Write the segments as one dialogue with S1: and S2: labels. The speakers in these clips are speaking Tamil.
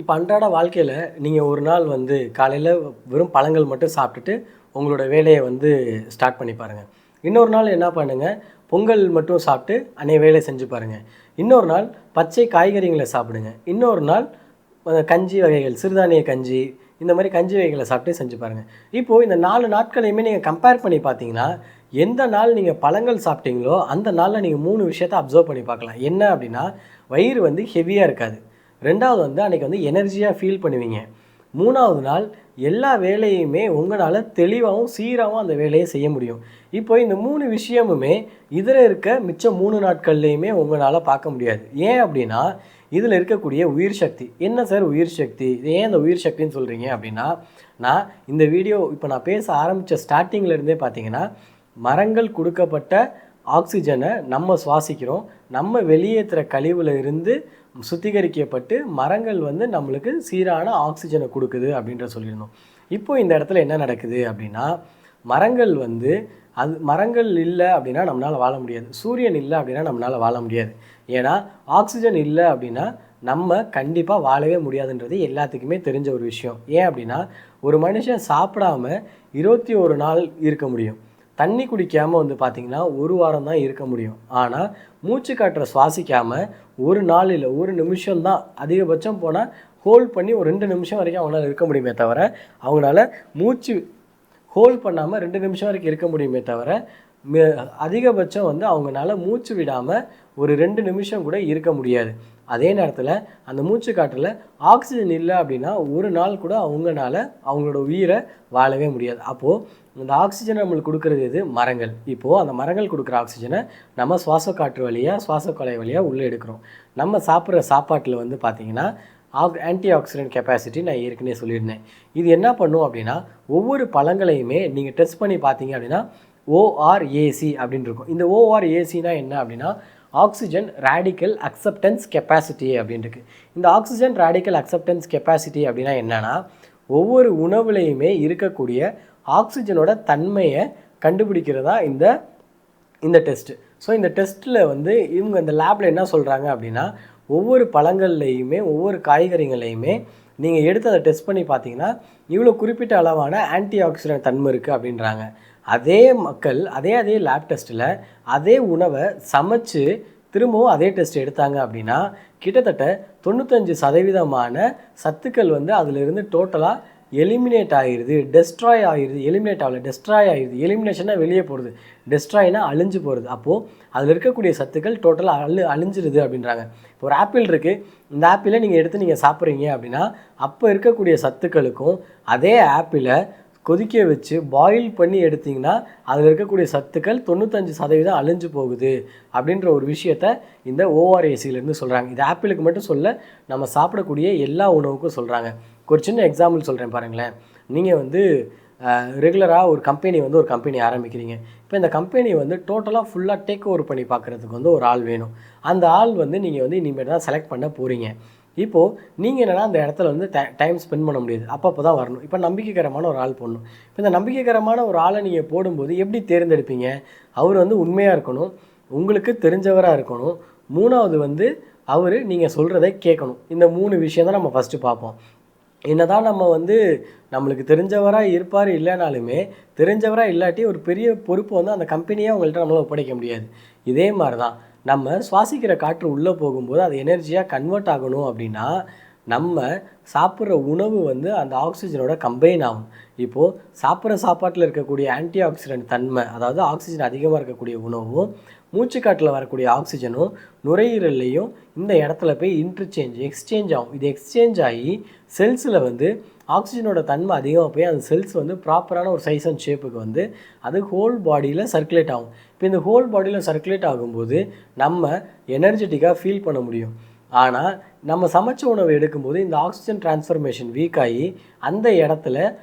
S1: இப்போ அன்றாட வாழ்க்கையில் நீங்கள் ஒரு நாள் வந்து காலையில் வெறும் பழங்கள் மட்டும் சாப்பிட்டுட்டு உங்களோட வேலையை வந்து ஸ்டார்ட் பண்ணி பாருங்கள். இன்னொரு நாள் என்ன பண்ணுங்கள், பொங்கல் மட்டும் சாப்பிட்டு அன்றைய வேலையை செஞ்சு பாருங்கள். இன்னொரு நாள் பச்சை காய்கறிகளை சாப்பிடுங்க. இன்னொரு நாள் கஞ்சி வகைகள், சிறுதானிய கஞ்சி, இந்த மாதிரி கஞ்சி வகைகளை சாப்பிட்டு செஞ்சு பாருங்கள். இப்போது இந்த 4 நாட்களையுமே நீங்கள் கம்பேர் பண்ணி பார்த்தீங்கன்னா, எந்த நாள் நீங்கள் பழங்கள் சாப்பிட்டீங்களோ அந்த நாளில் நீங்கள் 3 விஷயத்தை அப்சர்வ் பண்ணி பார்க்கலாம். என்ன அப்படின்னா, வயிறு வந்து ஹெவியாக இருக்காது. 2வது வந்து அன்றைக்கி வந்து எனர்ஜியாக ஃபீல் பண்ணுவீங்க. 3வது நாள் எல்லா வேலையுமே உங்களால் தெளிவாகவும் சீராகவும் அந்த வேலையை செய்ய முடியும். இப்போ இந்த 3 விஷயமுமே இதில் இருக்க மிச்சம் 3 நாட்கள்லேயுமே உங்களால் பார்க்க முடியாது. ஏன் அப்படின்னா, இதில் இருக்கக்கூடிய உயிர் சக்தி. என்ன சார் உயிர் சக்தி? இது ஏன் இந்த உயிர் சக்தின்னு சொல்கிறீங்க அப்படின்னா, நான் இந்த வீடியோ இப்போ நான் பேச ஆரம்பித்த ஸ்டார்டிங்லேருந்தே பார்த்தீங்கன்னா, மரங்கள் கொடுக்கப்பட்ட ஆக்சிஜனை நம்ம சுவாசிக்கிறோம். நம்ம வெளியேற்றுற கழிவில் இருந்து சுத்திகரிக்கப்பட்டு மரங்கள் வந்து நம்மளுக்கு சீரான ஆக்சிஜனை கொடுக்குது அப்படின்ற சொல்லியிருந்தோம். இப்போது இந்த இடத்துல என்ன நடக்குது அப்படின்னா, மரங்கள் வந்து மரங்கள் இல்லை அப்படின்னா நம்மளால் வாழ முடியாது. சூரியன் இல்லை அப்படின்னா நம்மளால் வாழ முடியாது. ஏன்னா ஆக்சிஜன் இல்லை அப்படின்னா நம்ம கண்டிப்பாக வாழவே முடியாதுன்றது எல்லாத்துக்குமே தெரிஞ்ச ஒரு விஷயம். ஏன் அப்படின்னா, ஒரு மனுஷன் சாப்பிடாம 21 நாள் இருக்க முடியும். தண்ணி குடிக்காமல் வந்து பார்த்திங்கன்னா 1 வாரம் தான் இருக்க முடியும். ஆனால் மூச்சு காற்றை சுவாசிக்காமல் 1 நாள் இல்லை 1 நிமிஷம் தான், அதிகபட்சம் போனால் ஹோல்ட் பண்ணி ஒரு 2 நிமிஷம் வரைக்கும் அவங்களால இருக்க முடியுமே தவிர, அவங்களால மூச்சு ஹோல்ட் பண்ணாமல் 2 நிமிஷம் வரைக்கும் இருக்க முடியுமே தவிர, அதிகபட்சம் வந்து அவங்களால மூச்சு விடாமல் ஒரு 2 நிமிஷம் கூட இருக்க முடியாது. அதே நேரத்தில் அந்த மூச்சு காற்றில் ஆக்சிஜன் இல்லை அப்படின்னா 1 நாள் கூட அவங்களோட உயிரை வாழவே முடியாது. அப்போது இந்த ஆக்சிஜனை நம்மளுக்கு கொடுக்குறது எது? மரங்கள். இப்போது அந்த மரங்கள் கொடுக்குற ஆக்சிஜனை நம்ம சுவாச காற்று வழியாக, சுவாச கொலை வழியாக உள்ளே எடுக்கிறோம். நம்ம சாப்பிட்ற சாப்பாட்டில் வந்து பார்த்திங்கன்னா ஆன்டி ஆக்சிடென்ட் கெப்பாசிட்டி நான் ஏற்கனவே சொல்லியிருந்தேன். இது என்ன பண்ணும் அப்படின்னா, ஒவ்வொரு பழங்களையுமே நீங்கள் டெஸ்ட் பண்ணி பார்த்தீங்க அப்படின்னா ORAC அப்படின்னு இருக்கும். இந்த ORACனா என்ன அப்படின்னா, ஆக்சிஜன் ரேடிக்கல் அக்செப்டன்ஸ் கெப்பாசிட்டி அப்படின்னு இருக்குது. இந்த ஆக்சிஜன் ரேடிக்கல் அக்செப்டன்ஸ் கெப்பாசிட்டி அப்படின்னா என்னென்னா, ஒவ்வொரு உணவுலையுமே இருக்கக்கூடிய ஆக்சிஜனோட தன்மையை கண்டுபிடிக்கிறதா இந்த டெஸ்ட்டு. ஸோ இந்த டெஸ்ட்டில் வந்து இவங்க இந்த லேபில் என்ன சொல்கிறாங்க அப்படின்னா, ஒவ்வொரு பழங்கள்லையுமே ஒவ்வொரு காய்கறிகளையுமே நீங்கள் எடுத்து அதை டெஸ்ட் பண்ணி பார்த்தீங்கன்னா இவ்வளோ குறிப்பிட்ட அளவான ஆன்டி ஆக்சிடென்ட் தன்மை இருக்குது அப்படின்றாங்க. அதே மக்கள் அதே லேப் டெஸ்ட்டில் அதே உணவை சமைச்சு திரும்பவும் அதே டெஸ்ட் எடுத்தாங்க அப்படின்னா கிட்டத்தட்ட 95% சத்துக்கள் வந்து அதிலிருந்து டோட்டலாக எலிமினேட் ஆகிடுது, டெஸ்ட்ராய் ஆகிடுது. எலிமினேட் ஆகலை, டெஸ்ட்ராய் ஆகிடுது. எலிமினேஷனாக வெளியே போகிறது, டெஸ்ட்ராய்னா அழிஞ்சு போகிறது. அப்போது அதில் இருக்கக்கூடிய சத்துக்கள் டோட்டலாக அழிஞ்சிடுது அப்படின்றாங்க. இப்போ ஒரு ஆப்பிள் இருக்குது, இந்த ஆப்பிளை நீங்கள் எடுத்து நீங்கள் சாப்பிட்றீங்க அப்படின்னா அப்போ இருக்கக்கூடிய சத்துக்களுக்கும் அதே ஆப்பிளை கொதிக்க வச்சு பாயில் பண்ணி எடுத்திங்கன்னா அதில் இருக்கக்கூடிய சத்துக்கள் 95% அழிஞ்சு போகுது அப்படின்ற ஒரு விஷயத்த இந்த ORACலேருந்து சொல்கிறாங்க. இது ஆப்பிளுக்கு மட்டும் சொல்ல, நம்ம சாப்பிடக்கூடிய எல்லா உணவுக்கும் சொல்கிறாங்க. ஒரு சின்ன எக்ஸாம்பிள் சொல்கிறேன் பாருங்களேன். நீங்கள் வந்து ரெகுலராக ஒரு கம்பெனி ஆரம்பிக்கிறீங்க. இப்போ இந்த கம்பெனி வந்து டோட்டலாக ஃபுல்லாக டேக் ஓவர் பண்ணி பார்க்குறதுக்கு வந்து ஒரு ஆள் வேணும். அந்த ஆள் வந்து நீங்கள் வந்து இனிமேல் தான் செலக்ட் பண்ண போகிறீங்க. இப்போது நீங்கள் என்னென்னா அந்த இடத்துல வந்து டைம் ஸ்பெண்ட் பண்ண முடியாது, அப்பப்போ தான் வரணும். இப்போ நம்பிக்கைகரமான ஒரு ஆள் போடணும். இப்போ இந்த நம்பிக்கைகரமான ஒரு ஆளை நீங்கள் போடும்போது எப்படி தேர்ந்தெடுப்பீங்க? அவர் வந்து உண்மையாக இருக்கணும், உங்களுக்கு தெரிஞ்சவராக இருக்கணும், 3வது வந்து அவர் நீங்கள் சொல்கிறத கேட்கணும். இந்த 3 விஷயம் தான் நம்ம ஃபஸ்ட்டு பார்ப்போம். என்னதான் நம்ம வந்து நம்மளுக்கு தெரிஞ்சவராக இருப்பார், இல்லைனாலுமே தெரிஞ்சவராக இல்லாட்டி ஒரு பெரிய பொறுப்பு வந்து அந்த கம்பெனியை அவங்கள்ட்ட நம்மளால் ஒப்படைக்க முடியாது. இதே மாதிரி தான் நம்ம சுவாசிக்கிற காற்று உள்ளே போகும்போது அது எனர்ஜியாக கன்வெர்ட் ஆகணும் அப்படின்னா நம்ம சாப்பிட்ற உணவு வந்து அந்த ஆக்சிஜனோட கம்பைன் ஆகும். இப்போது சாப்பிட்ற சாப்பாட்டில் இருக்கக்கூடிய ஆன்டி ஆக்சிடென்ட் தன்மை, அதாவது ஆக்சிஜன் அதிகமாக இருக்கக்கூடிய உணவும் மூச்சுக்காட்டில் வரக்கூடிய ஆக்சிஜனும் நுரையீரல்லையும் இந்த இடத்துல போய் எக்ஸ்சேஞ்ச் ஆகும். இது எக்ஸ்சேஞ்ச் ஆகி செல்ஸில் வந்து ஆக்சிஜனோட தன்மை அதிகமாக போய் அந்த செல்ஸ் வந்து ப்ராப்பரான ஒரு சைஸ் அண்ட் ஷேப்புக்கு வந்து அது ஹோல் பாடியில் சர்க்குலேட் ஆகும். இப்போ இந்த ஹோல் பாடியில் சர்க்குலேட் ஆகும்போது நம்ம எனர்ஜெட்டிக்காக ஃபீல் பண்ண முடியும். ஆனால் நம்ம சமைச்ச உணவை எடுக்கும்போது இந்த ஆக்சிஜன் டிரான்ஸ்ஃபர்மேஷன் வீக் ஆகி அந்த இடத்துல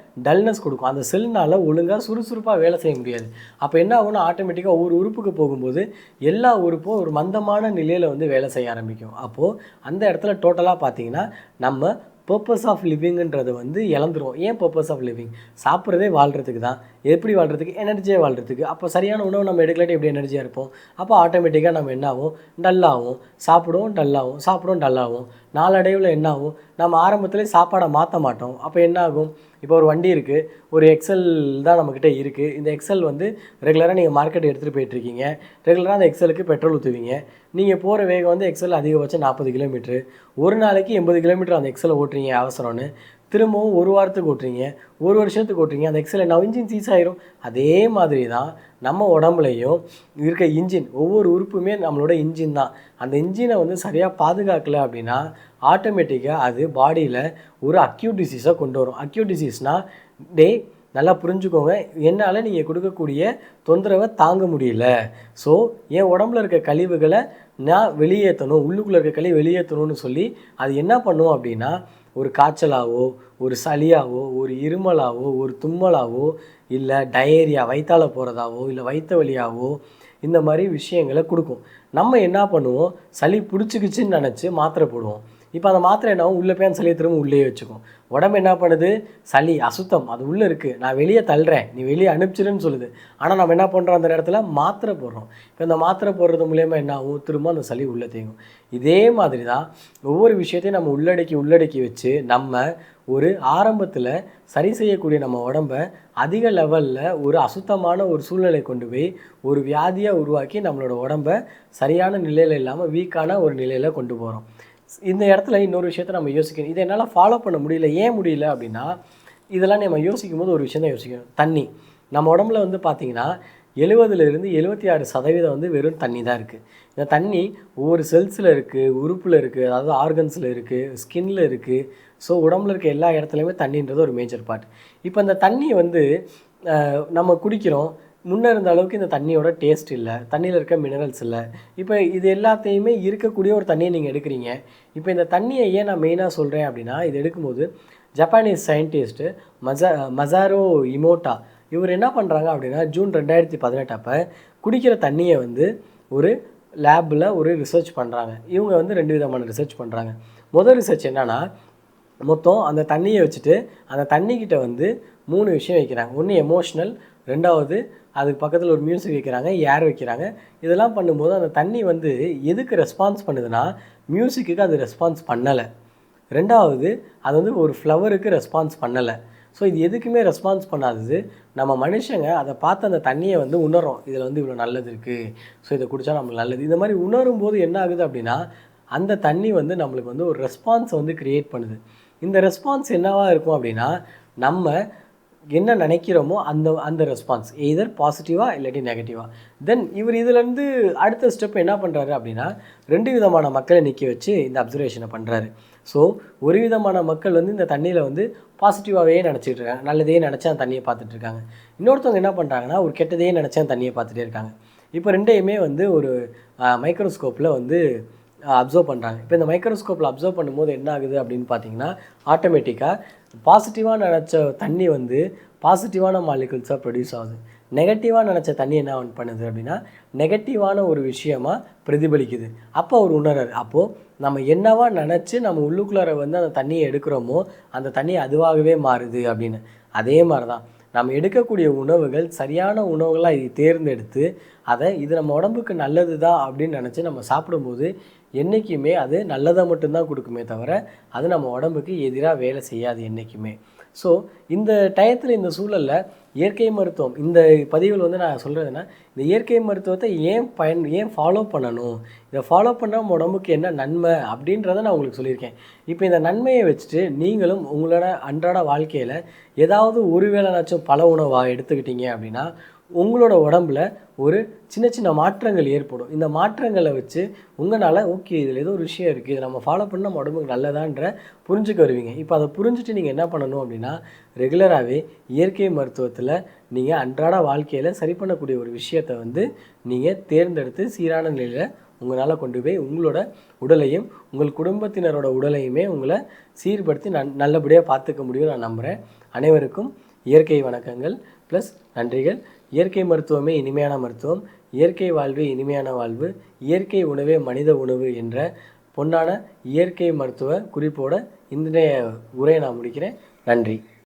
S1: டல்னஸ் கொடுக்கும். அந்த செல்னால் ஒழுங்காக சுறுசுறுப்பாக வேலை செய்ய முடியாது. அப்போ என்ன ஆகும்னா ஆட்டோமேட்டிக்காக ஒவ்வொரு உறுப்புக்கு போகும்போது எல்லா உறுப்பும் ஒரு மந்தமான நிலையில் வந்து வேலை செய்ய ஆரம்பிக்கும். அப்போது அந்த இடத்துல டோட்டலாக பார்த்திங்கன்னா நம்ம பர்பஸ் ஆஃப் லிவிங்கிறது வந்து இழந்துரும். ஏன் பர்பஸ் ஆஃப் லிவிங்? சாப்பிட்றதே வாழ்கிறதுக்கு தான். எப்படி வாழ்கிறதுக்கு? எனர்ஜியாக வாழ்கிறதுக்கு. அப்போ சரியான உணவு நம்ம எடுக்கலாட்டி எப்படி எனர்ஜியாக இருப்போம்? அப்போ ஆட்டோமேட்டிக்காக நம்ம என்ன ஆகும்? டல்லாகும். சாப்பிடுவோம் டல்லாகும், சாப்பிடுவோம் டல்லாகும். நாளடைவில் என்ன ஆகும், நம்ம ஆரம்பத்திலே சாப்பாடை மாற்ற மாட்டோம். அப்போ என்ன ஆகும், இப்போ ஒரு வண்டி இருக்குது, ஒரு எக்ஸல் தான் நம்மக்கிட்ட இருக்குது. இந்த எக்ஸல் வந்து ரெகுலராக நீங்கள் மார்க்கெட் எடுத்துகிட்டு போயிட்டுருக்கீங்க. ரெகுலராக அந்த எக்ஸலுக்கு பெட்ரோல் ஊற்றுவீங்க. நீங்கள் போகிற வேகம் வந்து எக்ஸல் அதிகபட்சம் 40 கிலோமீட்ரு. ஒரு நாளைக்கு 80 கிலோமீட்டர் அந்த எக்ஸலை ஓட்டுறீங்க அவசரம்னு. திரும்பவும் ஒரு வாரத்துக்கு ஓட்டுறீங்க, ஒரு வருஷத்துக்கு ஓட்டுறீங்க. அந்த எக்ஸல் என்ன இன்ஜின் சீஸ் ஆயிரும். அதே மாதிரி தான் நம்ம உடம்புலையும் இருக்க இன்ஜின், ஒவ்வொரு உறுப்புமே நம்மளோட இன்ஜின் தான். அந்த இன்ஜினை வந்து சரியாக பாதுகாக்கலை அப்படின்னா ஆட்டோமேட்டிக்காக அது பாடியில் ஒரு அக்யூட் டிசீஸை கொண்டு வரும். அக்யூட் டிசீஸ்னால் நல்லா புரிஞ்சுக்கோங்க, என்னால் நீங்கள் கொடுக்கக்கூடிய தொந்தரவை தாங்க முடியல, ஸோ என் உடம்புல இருக்க கழிவுகளை நான் வெளியேற்றணும், உள்ளுக்குள்ளே இருக்க கழிவு வெளியேற்றணும்னு சொல்லி அது என்ன பண்ணும் அப்படின்னா ஒரு காய்ச்சலாவோ, ஒரு சளியாவோ, ஒரு இருமலாவோ, ஒரு தும்மலாவோ, இல்லை டயேரியா வயிற்றால போகிறதாவோ, இல்லை வயிற்று வலியாவோ இந்த மாதிரி விஷயங்களை கொடுக்கும். நம்ம என்ன பண்ணுவோம், சளி பிடிச்சிக்கிச்சின்னு நினச்சி மாத்திரை போடுவோம். இப்போ அந்த மாத்திரை என்னாகும், உள்ளே போய் அந்த சளியை திரும்ப உள்ளே வச்சுக்கும். உடம்பு என்ன பண்ணுது, சளி அசுத்தம் அது உள்ளே இருக்குது, நான் வெளியே தள்ளுறேன், நீ வெளியே அனுப்பிச்சிருன்னு சொல்லுது. ஆனால் நம்ம என்ன பண்ணுறோம், அந்த நேரத்தில் மாத்திரை போடுறோம். இப்போ இந்த மாத்திரை போடுறது மூலயமா என்ன ஆகும், திரும்ப அந்த சளி உள்ளே தேங்கும். இதே மாதிரி தான் ஒவ்வொரு விஷயத்தையும் நம்ம உள்ளடக்கி வச்சு நம்ம ஒரு ஆரம்பத்தில் சரி செய்யக்கூடிய நம்ம உடம்பை அதிக லெவலில் ஒரு அசுத்தமான ஒரு சூழ்நிலை கொண்டு போய் ஒரு வியாதியாக உருவாக்கி நம்மளோட உடம்பை சரியான நிலையில் இல்லாமல் வீக்கான ஒரு நிலையில் கொண்டு போகிறோம். இந்த இடத்துல இன்னொரு விஷயத்த நம்ம யோசிக்கணும். இதை என்னால் ஃபாலோ பண்ண முடியல, ஏன் முடியல அப்படின்னா, இதெல்லாம் நம்ம யோசிக்கும் போது ஒரு விஷயம் தான் யோசிக்கணும். தண்ணி நம்ம உடம்புல வந்து பார்த்திங்கன்னா 70லேருந்து 76% வந்து வெறும் தண்ணி தான் இருக்குது. இந்த தண்ணி ஒவ்வொரு செல்ஸில் இருக்குது, உறுப்பில் இருக்குது, அதாவது ஆர்கன்ஸில் இருக்குது, ஸ்கின்னில் இருக்குது. ஸோ உடம்புல இருக்க எல்லா இடத்துலையுமே தண்ணின்றது ஒரு மேஜர் பார்ட். இப்போ இந்த தண்ணியை வந்து நம்ம குடிக்கிறோம், முன்னே இருந்த அளவுக்கு இந்த தண்ணியோட டேஸ்ட் இல்லை, தண்ணியில் இருக்க மினரல்ஸ் இல்லை. இப்போ இது எல்லாத்தையுமே இருக்கக்கூடிய ஒரு தண்ணியை நீங்கள் எடுக்கிறீங்க. இப்போ இந்த தண்ணியை ஏன் நான் மெயினாக சொல்கிறேன் அப்படின்னா, இது எடுக்கும்போது ஜப்பானீஸ் சயின்டிஸ்ட்டு மசாரோ இமோட்டா இவர் என்ன பண்ணுறாங்க அப்படின்னா, ஜூன் 2018 அப்போ குடிக்கிற தண்ணியை வந்து ஒரு லேபில் ஒரு ரிசர்ச் பண்ணுறாங்க. இவங்க வந்து 2 விதமான ரிசர்ச் பண்ணுறாங்க. முதல் ரிசர்ச் என்னென்னா, மொத்தம் அந்த தண்ணியை வச்சுட்டு அந்த தண்ணிக்கிட்ட வந்து 3 விஷயம் வைக்கிறாங்க. ஒன்று எமோஷ்னல், ரெண்டாவது அதுக்கு பக்கத்தில் ஒரு மியூசிக் வைக்கிறாங்க, ஏர் வைக்கிறாங்க. இதெல்லாம் பண்ணும்போது அந்த தண்ணி வந்து எதுக்கு ரெஸ்பான்ஸ் பண்ணுதுன்னா, மியூசிக்கு அது ரெஸ்பான்ஸ் பண்ணலை. ரெண்டாவது அது வந்து ஒரு ஃப்ளவருக்கு ரெஸ்பான்ஸ் பண்ணலை. ஸோ இது எதுக்குமே ரெஸ்பான்ஸ் பண்ணாதது. நம்ம மனுஷங்க அதை பார்த்து அந்த தண்ணியை வந்து உணரும், இதில் வந்து இவ்வளோ நல்லது இருக்குது, ஸோ இதை குடித்தா நம்மளுக்கு நல்லது. இந்த மாதிரி உணரும் போது என்ன ஆகுது அப்படின்னா, அந்த தண்ணி வந்து நம்மளுக்கு வந்து ஒரு ரெஸ்பான்ஸை வந்து க்ரியேட் பண்ணுது. இந்த ரெஸ்பான்ஸ் என்னவாக இருக்கும் அப்படின்னா, நம்ம என்ன நினைக்கிறோமோ அந்த ரெஸ்பான்ஸ் எய்தர் பாசிட்டிவாக இல்லாட்டி நெகட்டிவாக. தென் இவர் இதிலேருந்து அடுத்த ஸ்டெப் என்ன பண்ணுறாரு அப்படின்னா, 2 விதமான மக்களை நிற்க வச்சு இந்த அப்சர்வேஷனை பண்ணுறாரு. ஸோ ஒரு விதமான மக்கள் வந்து இந்த தண்ணியில் வந்து பாசிட்டிவாகவே நினச்சிட்டு இருக்காங்க, நல்லதே நினச்சி அந்த தண்ணியை பார்த்துட்டு இருக்காங்க. இன்னொருத்தவங்க என்ன பண்ணுறாங்கன்னா, ஒரு கெட்டதே நினச்சி அந்த தண்ணியை பார்த்துட்டே இருக்காங்க. இப்போ ரெண்டையுமே வந்து ஒரு மைக்ரோஸ்கோப்பில் வந்து அப்சர்வ் பண்ணுறாங்க. இப்போ இந்த மைக்ரோஸ்கோப்பில் அப்சர்வ் பண்ணும்போது என்ன ஆகுது அப்படின்னு பார்த்தீங்கன்னா, ஆட்டோமேட்டிக்காக பாசிட்டிவாக நினச்ச தண்ணி வந்து பாசிட்டிவான மாலிகுல்ஸாக ப்ரொடியூஸ் ஆகுது. நெகட்டிவாக நினச்ச தண்ணி என்ன பண்ணுது அப்படின்னா, நெகட்டிவான ஒரு விஷயமாக பிரதிபலிக்குது. அப்போ அவர் உணர்றாரு, அப்போது நம்ம என்னவா நினச்சி நம்ம உள்ளுக்குள்ளார வந்து அந்த தண்ணியை எடுக்கிறோமோ அந்த தண்ணி அதுவாகவே மாறுது அப்படின்னு. அதே மாதிரி தான் நம்ம எடுக்கக்கூடிய உணவுகள் சரியான உணவுகளாக இது தேர்ந்தெடுத்து அதை இது நம்ம உடம்புக்கு நல்லது தான் அப்படின்னு நினச்சி நம்ம சாப்பிடும்போது என்றைக்குமே அது நல்லதை மட்டும்தான் கொடுக்குமே தவிர அது நம்ம உடம்புக்கு எதிராக வேலை செய்யாது என்றைக்குமே. ஸோ இந்த டயத்தில் இந்த சூழலில் இயற்கை மருத்துவம் இந்த பதிவில் வந்து நான் சொல்கிறதுன்னா, இந்த இயற்கை மருத்துவத்தை ஏன் ஃபாலோ பண்ணணும், இதை ஃபாலோ பண்ணால் நம்ம உடம்புக்கு என்ன நன்மை அப்படின்றத நான் உங்களுக்கு சொல்லியிருக்கேன். இப்போ இந்த நன்மையை வச்சுட்டு நீங்களும் உங்களோட அன்றாட வாழ்க்கையில் ஏதாவது ஒரு வேளைனாச்சும் பல உணவாக எடுத்துக்கிட்டீங்க அப்படின்னா உங்களோட உடம்புல ஒரு சின்ன சின்ன மாற்றங்கள் ஏற்படும். இந்த மாற்றங்களை வச்சு உங்களால் ஓகே இதில் ஏதோ ஒரு விஷயம் இருக்குது, இதை நம்ம ஃபாலோ பண்ணால் நம்ம உடம்புக்கு நல்லதான்ற புரிஞ்சுக்க வருவீங்க. இப்போ அதை புரிஞ்சுட்டு நீங்கள் என்ன பண்ணணும் அப்படின்னா, ரெகுலராகவே இயற்கை மருத்துவத்தில் நீங்கள் அன்றாட வாழ்க்கையில் சரி பண்ணக்கூடிய ஒரு விஷயத்தை வந்து நீங்கள் தேர்ந்தெடுத்து சீரான நிலையில் உங்களால் கொண்டு போய் உங்களோட உடலையும் உங்கள் குடும்பத்தினரோட உடலையுமே உங்களை சீர்படுத்தி நல்லபடியாக பார்த்துக்க முடியும் நான் நம்புகிறேன். அனைவருக்கும் இயற்கை வணக்கங்கள் ப்ளஸ் நன்றிகள். இயற்கை மருத்துவமே இனிமையான மருத்துவம், இயற்கை வாழ்வே இனிமையான வாழ்வு, இயற்கை உணவே மனித உணவு என்ற பொன்னான இயற்கை மருத்துவ குறிப்போட இன்றைய உரையை நான் முடிக்கிறேன். நன்றி.